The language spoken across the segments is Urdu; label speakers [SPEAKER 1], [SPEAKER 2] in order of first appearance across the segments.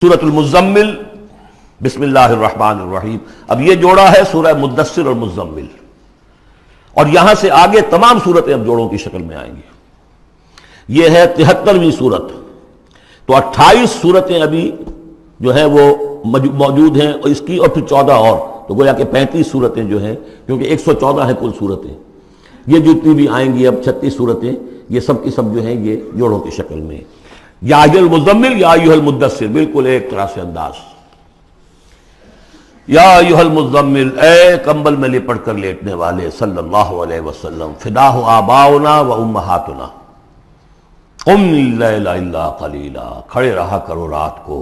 [SPEAKER 1] سورۃ المزمل، بسم اللہ الرحمن الرحیم۔ اب یہ جوڑا ہے سورہ مدثر اور مزمل، اور یہاں سے آگے تمام صورتیں اب جوڑوں کی شکل میں آئیں گی۔ یہ ہے 73ویں صورت، تو 28 صورتیں ابھی جو ہیں وہ موجود ہیں، اور اس کی اور پھر 14 اور، تو گویا کہ 35 صورتیں جو ہیں، کیونکہ 114 ہیں کل صورتیں۔ یہ جتنی بھی آئیں گی اب 36 صورتیں، یہ سب کی سب جو ہیں یہ جوڑوں کی شکل میں۔ یا ایھا المزمل یا ایھا المدثر، بالکل ایک طرح سے انداز۔ یا ایھا المزمل، اے کمبل میں لپٹ کر لیٹنے والے، صلی اللہ علیہ وسلم، فداہ آباؤنا و امہاتنا، قم اللیل الا قلیلا، کھڑے رہا کرو رات کو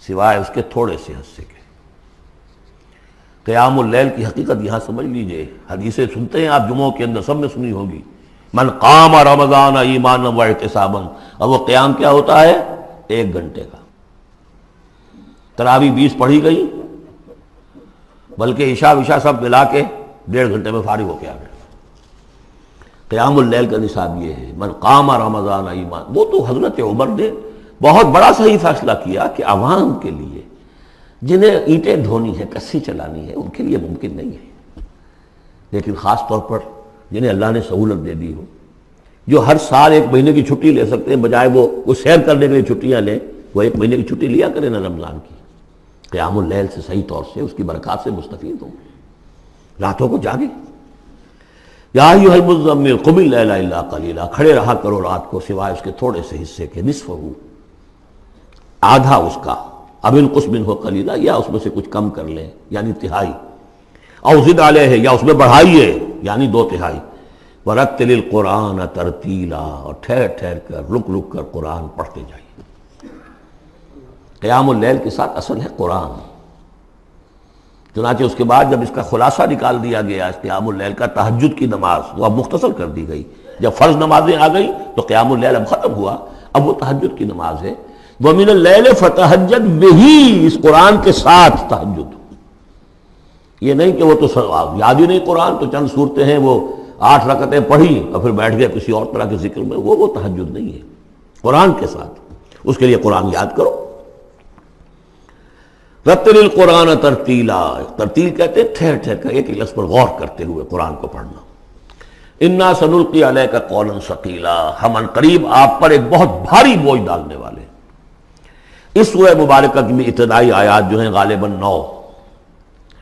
[SPEAKER 1] سوائے اس کے تھوڑے سے حصے کے۔ قیام اللیل کی حقیقت یہاں سمجھ لیجئے، حدیثیں سنتے ہیں آپ جمعوں کے اندر، سب نے سنی ہوگی، من قام رمضان ایمانا و احتسابا، اور وہ قیام کیا ہوتا ہے؟ 1 گھنٹے کا۔ تراویح 20 پڑھی گئی، بلکہ عشاء سب ملا کے 1.5 گھنٹے میں فارغ ہو کے آ گئے۔ قیام اللیل کا نصاب یہ ہے، من قام رمضان ایمان۔ وہ تو حضرت عمر نے بہت بڑا صحیح فیصلہ کیا کہ عوام کے لیے جنہیں اینٹیں ڈھونی ہے، کسی چلانی ہے، ان کے لیے ممکن نہیں ہے، لیکن خاص طور پر جنہیں اللہ نے سہولت دے دی ہو، جو ہر سال 1 مہینے کی چھٹی لے سکتے ہیں، بجائے وہ کوئی سیر کرنے کے لیے چھٹیاں لیں، وہ 1 مہینے کی چھٹی لیا کریں نا رمضان کی۔ قیام اللیل سے صحیح طور سے اس کی برکات سے مستفید ہوں، راتوں کو جاگیں۔ یا ایھا المزمل قم اللیل الا قلیلا، کھڑے رہا کرو رات کو سوائے اس کے تھوڑے سے حصے کے، نصفہ، آدھا اس کا، اب انقص منہ قلیلا، یا اس میں سے کچھ کم کر لیں یعنی تہائی، او زد علیہ، یا اس میں بڑھائیے یعنی 2/3۔ ورتل القرآن ترتیلا، اور ٹھہر ٹھہر کر رک رک کر قرآن پڑھتے جائیے۔ قیام اللیل کے ساتھ اصل ہے قرآن، چنانچہ اس کے بعد جب اس کا خلاصہ نکال دیا گیا اس قیام اللیل کا، تہجد کی نماز وہ اب مختصر کر دی گئی۔ جب فرض نمازیں آ گئی تو قیام اللیل اب ختم ہوا، اب وہ تہجد کی نماز ہے۔ وَمِنَ اللَّيْلِ فَتَہجد بِهِ، اس قرآن کے ساتھ تہجد۔ یہ نہیں کہ وہ تو یاد ہی نہیں قرآن، تو چند صورتیں ہیں وہ 8 رکعتیں پڑھی اور پھر بیٹھ گئے کسی اور طرح کے ذکر میں، وہ تہجد نہیں ہے، قرآن کے ساتھ۔ اس کے لیے قرآن یاد کرو۔ رتل القرآن ترتیلا، ترتیل کہتے ہیں ٹھہر ٹھہر کر ایک لفظ پر غور کرتے ہوئے قرآن کو پڑھنا۔ انا سنلقی علیک قولا ثقیلا، ہم ان قریب آپ پر ایک بہت بھاری بوجھ ڈالنے والے۔ اس سورہ مبارکہ کی ابتدائی آیات جو ہیں غالباً 9،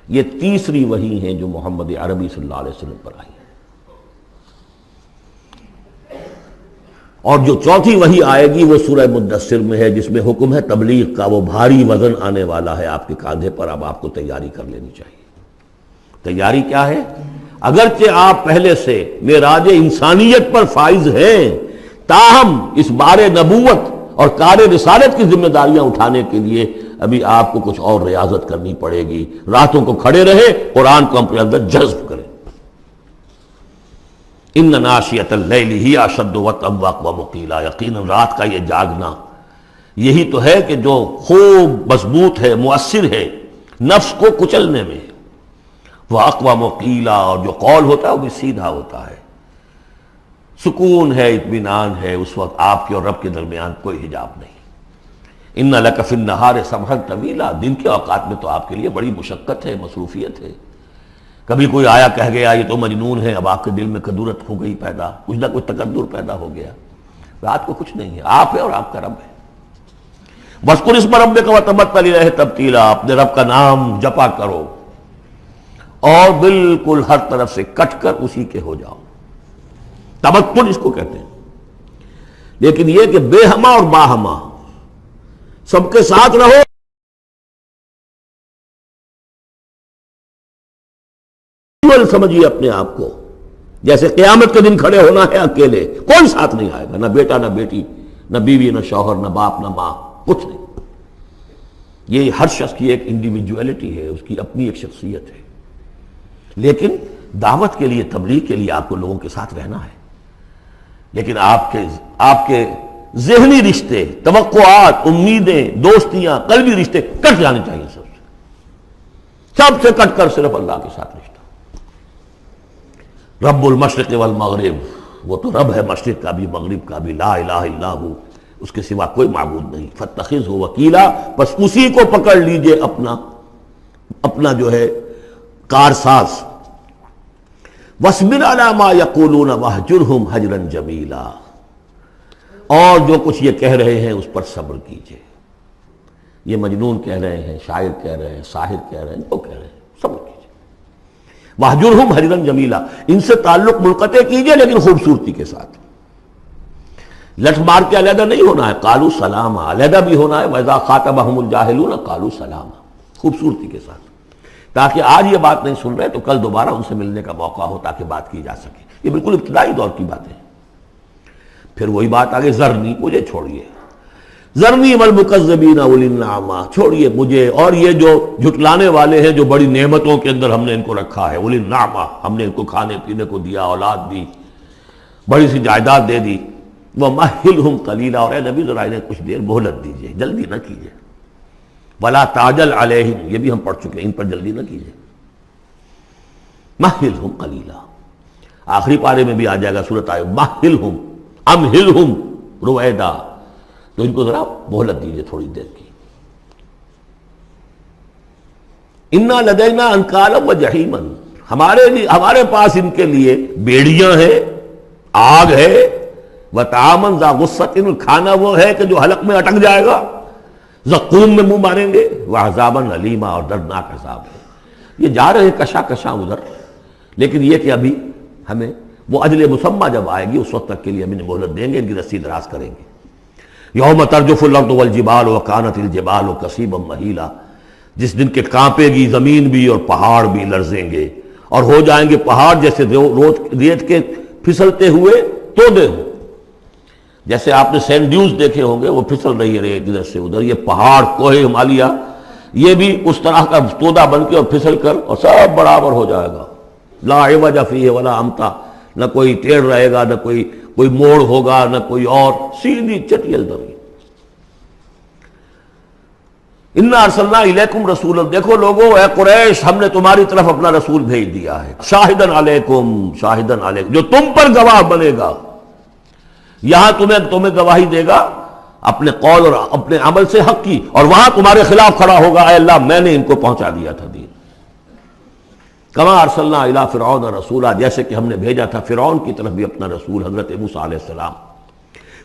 [SPEAKER 1] یہ تیسری وحی ہیں جو محمد عربی صلی اللہ علیہ وسلم پر آئی ہے، اور جو چوتھی وحی آئے گی وہ سورہ مدثر میں ہے، جس میں حکم ہے تبلیغ کا۔ وہ بھاری وزن آنے والا ہے آپ کے کاندھے پر، اب آپ کو تیاری کر لینی چاہیے۔ تیاری کیا ہے؟ اگرچہ آپ پہلے سے معراج انسانیت پر فائز ہیں، تاہم اس بار نبوت اور کار رسالت کی ذمہ داریاں اٹھانے کے لیے ابھی آپ کو کچھ اور ریاضت کرنی پڑے گی۔ راتوں کو کھڑے رہے، قرآن کو اپنے اندر جذب کریں۔ ان ناشئۃ اللیل ہی اشد وطئا واقوم قیلا، یقیناً رات کا یہ جاگنا یہی تو ہے کہ جو خوب مضبوط ہے، مؤثر ہے نفس کو کچلنے میں، وہ اقوام قیلا، اور جو قول ہوتا ہے وہ بھی سیدھا ہوتا ہے، سکون ہے، اطمینان ہے، اس وقت آپ کے اور رب کے درمیان کوئی حجاب نہیں۔ ان لک فی النہار سبحا طویلا، دن کے اوقات میں تو آپ کے لیے بڑی مشقت ہے، مصروفیت ہے۔ کبھی کوئی آیا کہہ گیا یہ تو مجنون ہے، اب آپ کے دل میں کدورت ہو گئی پیدا، کچھ نہ کچھ تکدر پیدا ہو گیا۔ رات کو کچھ نہیں ہے، آپ ہے اور آپ کا رب ہے۔ وَاذْكُرِ اسْمَ رَبِّكَ وَتَبَتَّلْ إِلَيْهِ تَبْتِيلًا، اپنے رب کا نام جپا کرو اور بالکل ہر طرف سے کٹ کر اسی کے ہو جاؤ۔ تبتل اس کو کہتے ہیں، لیکن یہ کہ بے ہما اور باہما سب کے ساتھ رہو۔ سمجھیے اپنے آپ کو جیسے قیامت کے دن کھڑے ہونا ہے اکیلے، کوئی ساتھ نہیں آئے گا، نہ بیٹا نہ بیٹی، نہ بیوی نہ شوہر، نہ باپ نہ ماں، کچھ نہیں۔ یہ ہر شخص کی ایک انڈیویجویلٹی ہے، اس کی اپنی ایک شخصیت ہے، لیکن دعوت کے لیے، تبلیغ کے لیے آپ کو لوگوں کے ساتھ رہنا ہے۔ لیکن آپ کے ذہنی رشتے، توقعات، امیدیں، دوستیاں، قلبی رشتے کٹ جانے چاہیے، سب سے کٹ کر صرف اللہ کے ساتھ رشتہ۔ رب المشرق والمغرب، وہ تو رب ہے مشرق کا بھی مغرب کا بھی، لا الہ الا ہو، اس کے سوا کوئی معبود نہیں. فاتخذہ وکیلا، بس اسی کو پکڑ لیجئے اپنا جو ہے کارساز. واصبر علی ما یقولون واہجرہم حجرا جمیلا، اور جو کچھ یہ کہہ رہے ہیں اس پر صبر کیجئے. یہ مجنون کہہ رہے ہیں، شاعر کہہ رہے ہیں، ساحر کہہ رہے ہیں، جو کہہ رہے ہیں صبر کیجئے. واہجرہم حجرا جمیلا، ان سے تعلق منقطع کیجئے لیکن خوبصورتی کے ساتھ. لٹ مار کے علیحدہ نہیں ہونا ہے، قالوا سلاما، علیحدہ بھی ہونا ہے، وَإِذَا خَاطَبَهُمُ الْجَاهِلُونَ قَالُوا سَلَامًا، خوبصورتی کے ساتھ، تاکہ آج یہ بات نہیں سن رہے تو کل دوبارہ ان سے ملنے کا موقع ہو تاکہ بات کی جا سکے. یہ بالکل ابتدائی دور کی باتیں ہیں. پھر وہی بات آگے، ذرنی، مجھے چھوڑیے، ذرنی والمکذبین اولی النعمہ، چھوڑیے مجھے اور یہ جو جھٹلانے والے ہیں جو بڑی نعمتوں کے اندر ہم نے ان کو رکھا ہے. اولی النعمہ، ہم نے ان کو کھانے پینے کو دیا، اولاد دی، بڑی سی جائیداد دے دی. وَمَهِّلْهُمْ قَلِيلًا، اور اے نبی ذرا انہیں کچھ دیر مہلت دیجیے، جلدی نہ کیجیے. وَلَا تَعْجَلْ عَلَيْهِمْ، یہ بھی ہم پڑھ چکے ہیں، ان پر جلدی نہ کیجیے. مَهِّلْهُمْ قَلِيلًا، آخری پارے میں بھی آ جائے گا سورۃ آئے مَهِّلْهُمْ أَمْهِلْهُمْ رُوَیدًا، تو ان کو ذرا مہلت دیجیے تھوڑی دیر کی. اِنَّا لَدَيْنَا أَنْكَالًا وَجَحِيمًا، ہمارے پاس ان کے لیے بیڑیاں ہیں، آگ ہے. وَطَعَامًا ذَا غُصَّةٍ، کھانا وہ ہے کہ جو حلق میں اٹک جائے گا، زقوم میں منہ ماریں گے. وَعَذَابًا أَلِيمًا، اور دردناک عذاب ہے. یہ جا رہے ہیں کشا کشا ادھر، لیکن یہ کہ ابھی ہمیں وہ اجل مسمى جب آئے گی اس وقت تک کے لیے ہم انہیں مہلت دیں گے، ان کی رسی دراز کریں گے. یوم ترجف الارض والجبال وکانت الجبال کثیبا مہیلا، جس دن کے کانپے گی زمین بھی اور پہاڑ بھی لرزیں گے، اور ہو جائیں گے پہاڑ جیسے ریت کے پھسلتے ہوئے تودے ہوں. جیسے آپ نے سینڈ ڈیوز دیکھے ہوں گے، وہ پھسل رہی ہے ریت ادھر سے ادھر. یہ پہاڑ کوہ ہمالیہ یہ بھی اس طرح کا تودا بن کے اور پھسل کر اور سب برابر ہو جائے گا. لا عوج فیہ ولا امتا، نہ کوئی ٹیڑھ رہے گا، نہ کوئی موڑ ہوگا، نہ کوئی اور، سیدھی چٹیل زمین. انا ارسلنا الیکم رسولا، دیکھو لوگوں، اے قریش، ہم نے تمہاری طرف اپنا رسول بھیج دیا ہے. شاہدن علیکم، شاہدن علیکم، جو تم پر گواہ بنے گا. یہاں تمہیں گواہی دے گا اپنے قول اور اپنے عمل سے حق کی، اور وہاں تمہارے خلاف کھڑا ہوگا، اے اللہ میں نے ان کو پہنچا دیا تھا دین. کما ارسلنا الی فرعون رسولا، جیسے کہ ہم نے بھیجا تھا فرعون کی طرف بھی اپنا رسول حضرت موسیٰ علیہ السلام.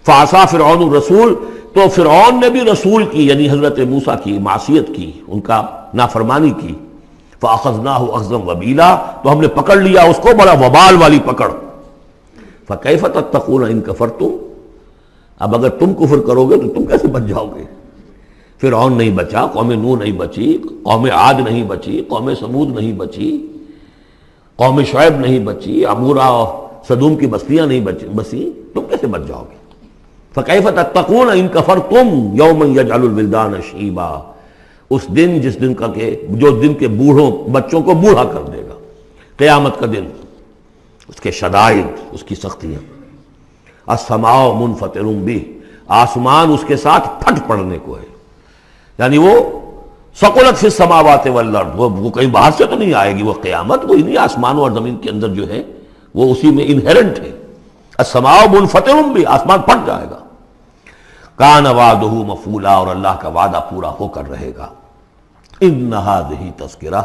[SPEAKER 1] فعصا فرعون الرسول، تو فرعون نے بھی رسول کی یعنی حضرت موسیٰ کی معصیت کی، ان کا نافرمانی کی. فاخذناہ اخذا وبیلا، تو ہم نے پکڑ لیا اس کو بڑا وبال والی پکڑ. فکیف تتقون ان کفرتم، اب اگر تم کفر کرو گے تو تم کیسے بچ جاؤ گے؟ فرعون نہیں بچا، قوم نوح نہیں بچی، قوم عاد نہیں بچی، قوم ثمود نہیں بچی، قوم شعیب نہیں بچی، عمورہ اور صدوم کی بستیاں نہیں بسی، تم کیسے بچ جاؤ گے؟ فکیف تتقون ان کفرتم یوما یجعل الولدان شیبا، اس دن جس دن کا کہ جو دن کے بوڑھوں بچوں کو بوڑھا کر دے گا، قیامت کا دن، اس کے شدائد، اس کی سختیاں. السماء منفطر بہ، آسمان اس کے ساتھ پھٹ پڑنے کو ہے، یعنی وہ ثقلت فی السماوات والارض، وہ کہیں باہر سے تو نہیں آئے گی، وہ قیامت وہی نہیں، آسمانوں اور زمین کے اندر جو ہے وہ اسی میں انہیرنٹ ہے. السماء منفطر بہ، آسمان پھٹ جائے گا. کان وعدہ مفعولا، اور اللہ کا وعدہ پورا ہو کر رہے گا. ان ھذہ تذکرہ،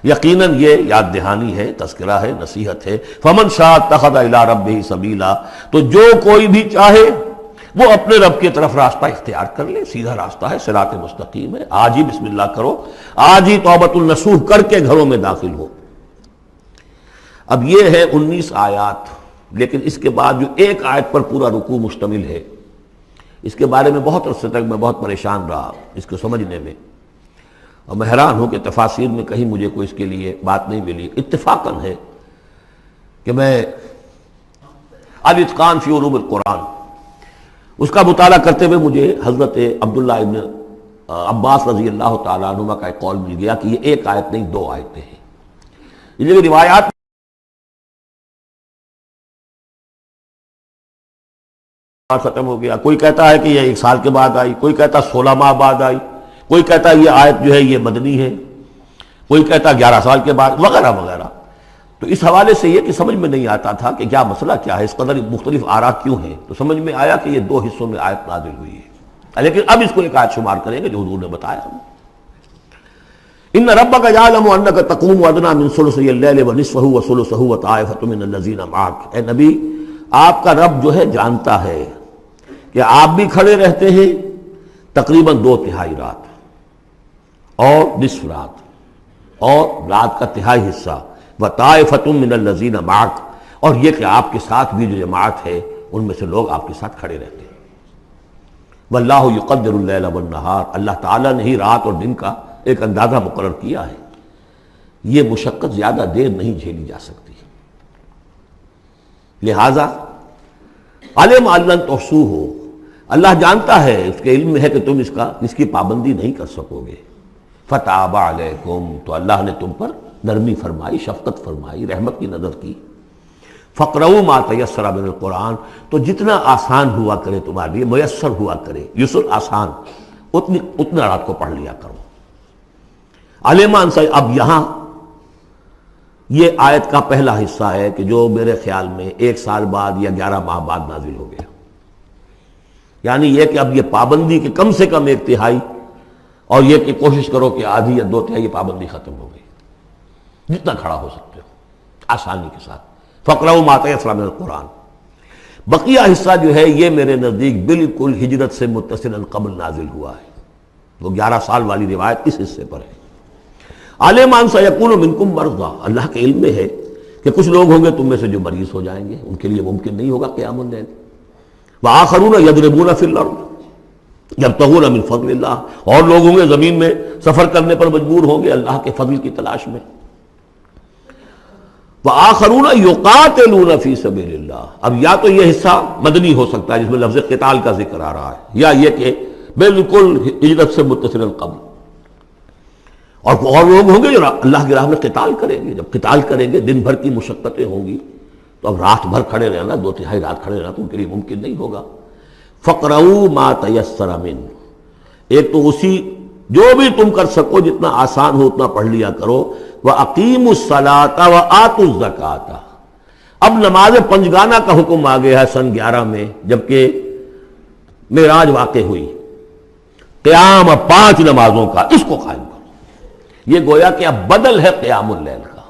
[SPEAKER 1] یقیناً یہ یاد دہانی ہے، تذکرہ ہے، نصیحت ہے. فمن شاء اتخذ الی ربہ سبیلا، تو جو کوئی بھی چاہے وہ اپنے رب کی طرف راستہ اختیار کر لے، سیدھا راستہ ہے، صراط مستقیم ہے. آج ہی بسم اللہ کرو، آج ہی توبۃ النصوح کر کے گھروں میں داخل ہو. اب یہ ہے 19 آیات، لیکن اس کے بعد جو ایک آیت پر پورا رکوع مشتمل ہے، اس کے بارے میں بہت عرصے تک میں بہت پریشان رہا اس کو سمجھنے میں، اور میں حیران ہوں کہ تفاسیر میں کہیں مجھے کوئی اس کے لیے بات نہیں ملی. اتفاقاً ہے کہ میں الاتقان فی علوم القرآن اس کا مطالعہ کرتے ہوئے مجھے حضرت عبداللہ ابن عباس رضی اللہ تعالیٰ عنہما کا ایک قول مل گیا کہ یہ ایک آیت نہیں 2 آیتیں ہیں. یہ جو روایات ختم ہو گیا، کوئی کہتا ہے کہ یہ 1 سال کے بعد آئی، کوئی کہتا 16 ماہ بعد آئی، کوئی کہتا یہ آیت جو ہے یہ مدنی ہے، کوئی کہتا 11 سال کے بعد، وغیرہ وغیرہ. تو تو اس حوالے سے یہ کہ سمجھ میں نہیں آتا تھا کہ کیا مسئلہ کیا ہے، اس قدر مختلف آراء کیوں ہیں، تو سمجھ میں آیا کہ یہ دو حصوں میں آیت نازل ہوئی ہے، لیکن اب اس کو ایک آیت شمار کریں گے جو حضور نے بتایا ہمیں۔ ان ربک یعلم انک تقوم ادنی من ثلثی اللیل ونصفہ وثلثہ وطائفۃ من الذین معک، اے نبی آپ کا رب جو ہے جانتا ہے کہ آپ بھی کھڑے رہتے ہیں تقریباً 2/3 رات اور نصف رات اور رات کا تہائی حصہ، وطائفۃ من الذین معک، اور یہ کہ آپ کے ساتھ بھی جو جماعت ہے ان میں سے لوگ آپ کے ساتھ کھڑے رہتے ہیں۔ واللہ یقدر اللیل والنہار، اللہ تعالیٰ نے ہی رات اور دن کا ایک اندازہ مقرر کیا ہے، یہ مشقت زیادہ دیر نہیں جھیلی جا سکتی، لہذا علم ان لن تحصوہ، اللہ جانتا ہے، اس کے علم میں ہے کہ تم اس کی پابندی نہیں کر سکو گے، فتاب علیکم، تو اللہ نے تم پر نرمی فرمائی، شفقت فرمائی، رحمت کی نظر کی، فقرؤوا ما تیسر من القرآن، تو جتنا آسان ہوا کرے تمہارے لیے، میسر ہوا کرے، یسر آسان، اتنا رات کو پڑھ لیا کرو۔ علمان سے اب یہاں یہ آیت کا پہلا حصہ ہے کہ جو میرے خیال میں 1 سال بعد یا 11 ماہ بعد نازل ہو گیا، یعنی یہ کہ اب یہ پابندی کہ کم سے کم 1/3 اور یہ کہ کوشش کرو کہ آدھی یا 2/3 یہ پابندی ختم ہو گئی، جتنا کھڑا ہو سکتے ہو آسانی کے ساتھ۔ فقرؤوا ما تیسر من القرآن، بقیہ حصہ جو ہے یہ میرے نزدیک بالکل ہجرت سے متصلا قبل نازل ہوا ہے، وہ 11 سال والی روایت اس حصے پر ہے۔ علم ان سیکون منکم مرضی، اللہ کے علم میں ہے کہ کچھ لوگ ہوں گے تم میں سے جو مریض ہو جائیں گے، ان کے لیے ممکن نہیں ہوگا قیام اللیل، وآخرون یضربون فی الارض یبتغون من فضل اللہ، اور لوگ ہوں گے زمین میں سفر کرنے پر مجبور ہوں گے اللہ کے فضل کی تلاش میں، وآخرون یقاتلون فی سبیل اللہ، اب یا تو یہ حصہ مدنی ہو سکتا ہے جس میں لفظ قتال کا ذکر آ رہا ہے، یا یہ کہ بالکل ہجرت سے متصل قبل، اور لوگ ہوں گے جو اللہ کی راہ میں قتال کریں گے، جب قتال کریں گے دن بھر کی مشقتیں ہوں گی، تو اب رات بھر کھڑے رہنا، 2/3 رات کھڑے رہنا تو ان کے لیے ممکن نہیں ہوگا۔ فقرؤوا ما تیسر من، ایک تو اسی جو بھی تم کر سکو جتنا آسان ہو اتنا پڑھ لیا کرو، وَأَقِیمُوا الصَّلَاةَ وَآتُوا الزَّکَاةَ، اب نماز پنجگانہ کا حکم آ گیا ہے سن 11 میں جبکہ معراج واقع ہوئی، قیام 5 نمازوں کا، اس کو قائم کرو، یہ گویا کہ اب بدل ہے قیام اللیل کا۔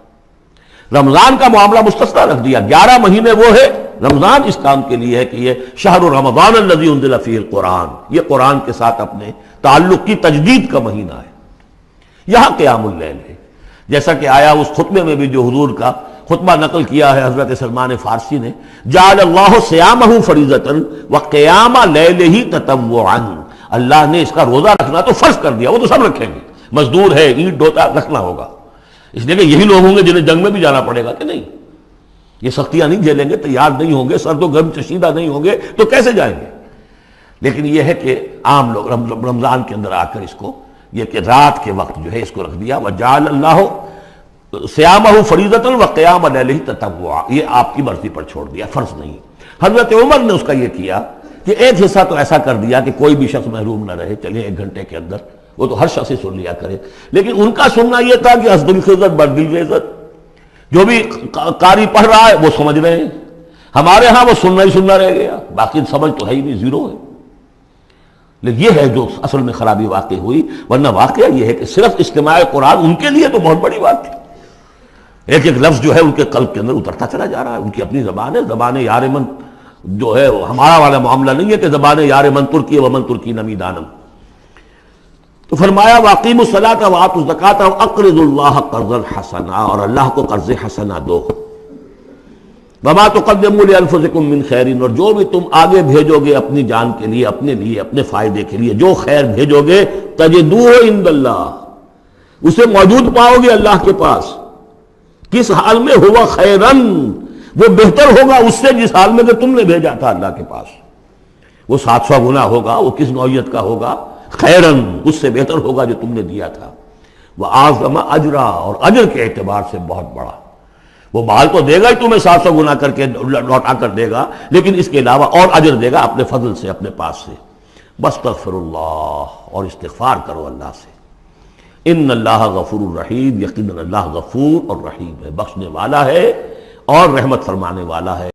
[SPEAKER 1] رمضان کا معاملہ مستثنیٰ رکھ دیا، 11 مہینے وہ ہے، رمضان اس کام کے لیے ہے کہ یہ شہر رمضان الذی انزل فیہ القرآن، یہ قرآن کے ساتھ اپنے تعلق کی تجدید کا مہینہ ہے، یہاں قیام اللیل ہے، جیسا کہ آیا اس خطبے میں بھی جو حضور کا خطبہ نقل کیا ہے حضرت سلمان فارسی نے، جعل اللہ صیامہ فریضۃ وقیام لیلہ تطوعا، اللہ نے اس کا روزہ رکھنا تو فرض کر دیا، وہ تو سب رکھیں گے، مزدور ہے اینٹ ڈھوتا رکھنا ہوگا، اس لیے کہ یہی لوگ ہوں گے جنہیں جنگ میں بھی جانا پڑے گا کہ نہیں، یہ سختیاں نہیں جھیلیں گے، تیار نہیں ہوں گے، سرد و گرم چشیدہ نہیں ہوں گے تو کیسے جائیں گے؟ لیکن یہ ہے کہ عام لوگ رمضان کے اندر آ کر اس کو یہ کہ رات کے وقت جو ہے اس کو رکھ دیا، وجعل اللہ صیامہ فریضۃ وقیام لیلہ تطوعا، یہ آپ کی مرضی پر چھوڑ دیا، فرض نہیں۔ حضرت عمر نے اس کا یہ کیا کہ ایک حصہ تو ایسا کر دیا کہ کوئی بھی شخص محروم نہ رہے، چلے 1 گھنٹے کے اندر وہ تو ہر شخص ہی سن لیا کرے، لیکن ان کا سننا یہ تھا کہ حسب الخزت بردل عزت، جو بھی قاری پڑھ رہا ہے وہ سمجھ رہے ہیں، ہمارے ہاں وہ سننا ہی سننا رہ گیا، باقی سمجھ تو ہے ہی نہیں، زیرو ہے۔ لیکن یہ ہے جو اصل میں خرابی واقع ہوئی، ورنہ واقعہ یہ ہے کہ صرف استماع قرآن ان کے لیے تو بہت بڑی بات تھی، ایک ایک لفظ جو ہے ان کے قلب کے اندر اترتا چلا جا رہا ہے، ان کی اپنی زبان ہے، زبان یار من جو ہے ہمارا والا معاملہ نہیں ہے کہ زبان یار من ترکی ومن ترکی نمی دانم۔ تو فرمایا واقیموا الصلاۃ وآتوا الزکاۃ واقرضوا اللہ قرضا حسنا، اور اللہ کو قرض حسنا دو، وما تقدموا لانفسکم من خیر، اور جو بھی تم آگے بھیجو گے اپنی جان کے لیے، اپنے فائدے کے لیے جو خیر بھیجو گے، تجدوہ عند اللہ، اسے موجود پاؤ گے اللہ کے پاس، کس حال میں؟ ہوا خیرن، وہ بہتر ہوگا اس سے جس حال میں کہ تم نے بھیجا تھا اللہ کے پاس، وہ 700 گنا ہوگا، وہ کس نوعیت کا ہوگا؟ خیرن، اس سے بہتر ہوگا جو تم نے دیا تھا، وَأَعْظَمَ أَجْرًا، اور اجر کے اعتبار سے بہت بڑا، وہ مال تو دے گا ہی تمہیں 700 گنا کر کے لوٹا کر دے گا، لیکن اس کے علاوہ اور اجر دے گا اپنے فضل سے، اپنے پاس سے۔ بستغفر اللہ، اور استغفار کرو اللہ سے، ان اللہ غفور الرحیم، یقیناً اللہ غفور اور رحیم ہے، بخشنے والا ہے اور رحمت فرمانے والا ہے۔